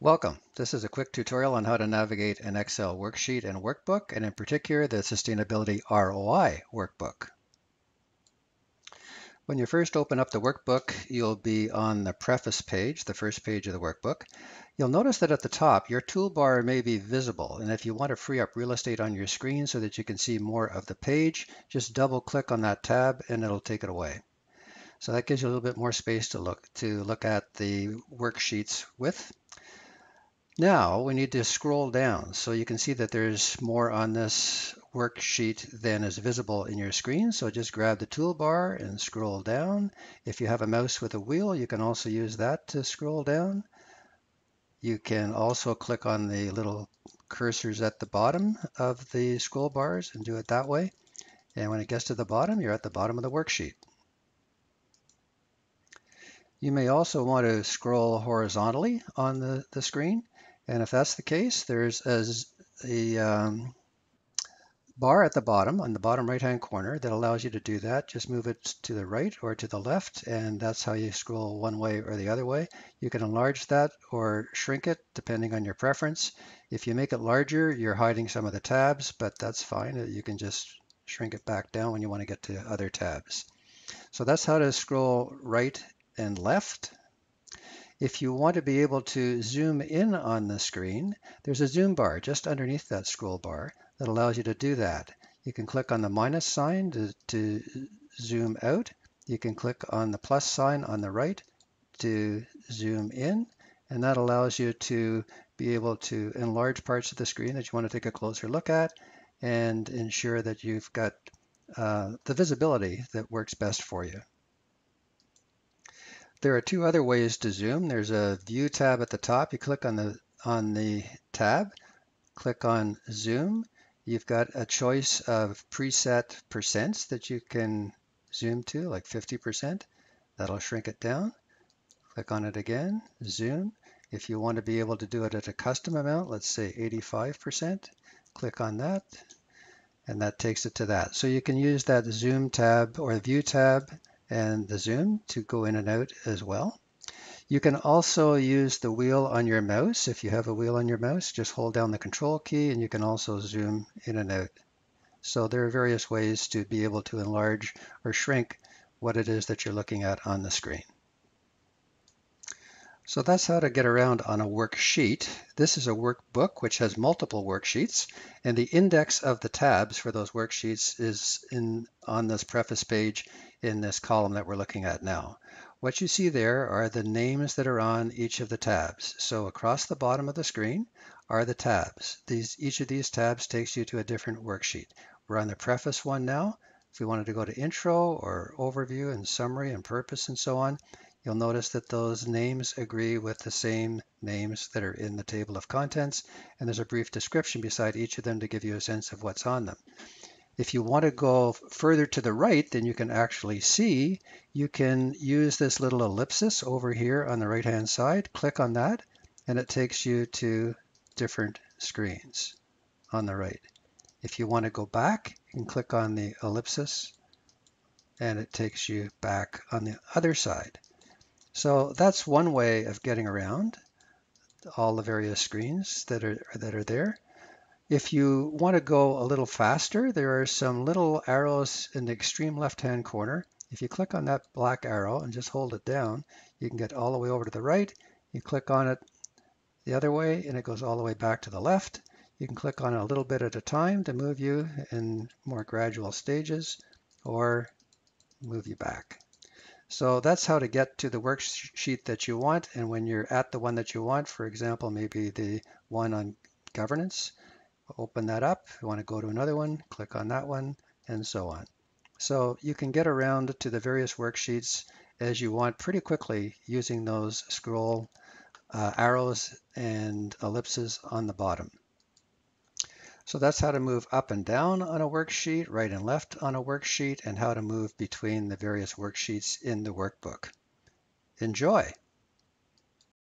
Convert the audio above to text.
Welcome. This is a quick tutorial on how to navigate an Excel worksheet and workbook, and in particular, the Sustainability ROI Workbook. When you first open up the workbook, you'll be on the preface page, the first page of the workbook. You'll notice that at the top, your toolbar may be visible, and if you want to free up real estate on your screen so that you can see more of the page, just double click on that tab and it'll take it away. So that gives you a little bit more space to look at the worksheets with. Now we need to scroll down so you can see that there's more on this worksheet than is visible in your screen. So just grab the toolbar and scroll down. If you have a mouse with a wheel, you can also use that to scroll down. You can also click on the little cursors at the bottom of the scroll bars and do it that way. And when it gets to the bottom, you're at the bottom of the worksheet. You may also want to scroll horizontally on the screen. And if that's the case, there's a bar at the bottom, on the bottom right-hand corner, that allows you to do that. Just move it to the right or to the left, and that's how you scroll one way or the other way. You can enlarge that or shrink it, depending on your preference. If you make it larger, you're hiding some of the tabs, but that's fine. You can just shrink it back down when you want to get to other tabs. So that's how to scroll right and left. If you want to be able to zoom in on the screen, there's a zoom bar just underneath that scroll bar that allows you to do that. You can click on the minus sign to zoom out. You can click on the plus sign on the right to zoom in, and that allows you to be able to enlarge parts of the screen that you want to take a closer look at and ensure that you've got the visibility that works best for you. There are two other ways to zoom. There's a View tab at the top. You click on the tab, click on Zoom. You've got a choice of preset percents that you can zoom to, like 50%. That'll shrink it down. Click on it again, zoom. If you want to be able to do it at a custom amount, let's say 85%, click on that, and that takes it to that. So you can use that Zoom tab or View tab and the zoom to go in and out as well. You can also use the wheel on your mouse. If you have a wheel on your mouse, just hold down the control key and you can also zoom in and out. So there are various ways to be able to enlarge or shrink what it is that you're looking at on the screen. So that's how to get around on a worksheet. This is a workbook which has multiple worksheets, and the index of the tabs for those worksheets is on this preface page in this column that we're looking at now. What you see there are the names that are on each of the tabs. So across the bottom of the screen are the tabs. Each of these tabs takes you to a different worksheet. We're on the preface one now. If we wanted to go to intro or overview and summary and purpose and so on, you'll notice that those names agree with the same names that are in the table of contents, and there's a brief description beside each of them to give you a sense of what's on them. If you want to go further to the right than you can actually see, you can use this little ellipsis over here on the right-hand side. Click on that, and it takes you to different screens on the right. If you want to go back, you can click on the ellipsis, and it takes you back on the other side. So that's one way of getting around all the various screens that are there. If you want to go a little faster, there are some little arrows in the extreme left-hand corner. If you click on that black arrow and just hold it down, you can get all the way over to the right. You click on it the other way and it goes all the way back to the left. You can click on it a little bit at a time to move you in more gradual stages or move you back. So that's how to get to the worksheet that you want. And when you're at the one that you want, for example, maybe the one on governance, open that up. If you want to go to another one, click on that one, and so on. So you can get around to the various worksheets as you want pretty quickly using those scroll arrows and ellipses on the bottom. So that's how to move up and down on a worksheet, right and left on a worksheet, and how to move between the various worksheets in the workbook. Enjoy!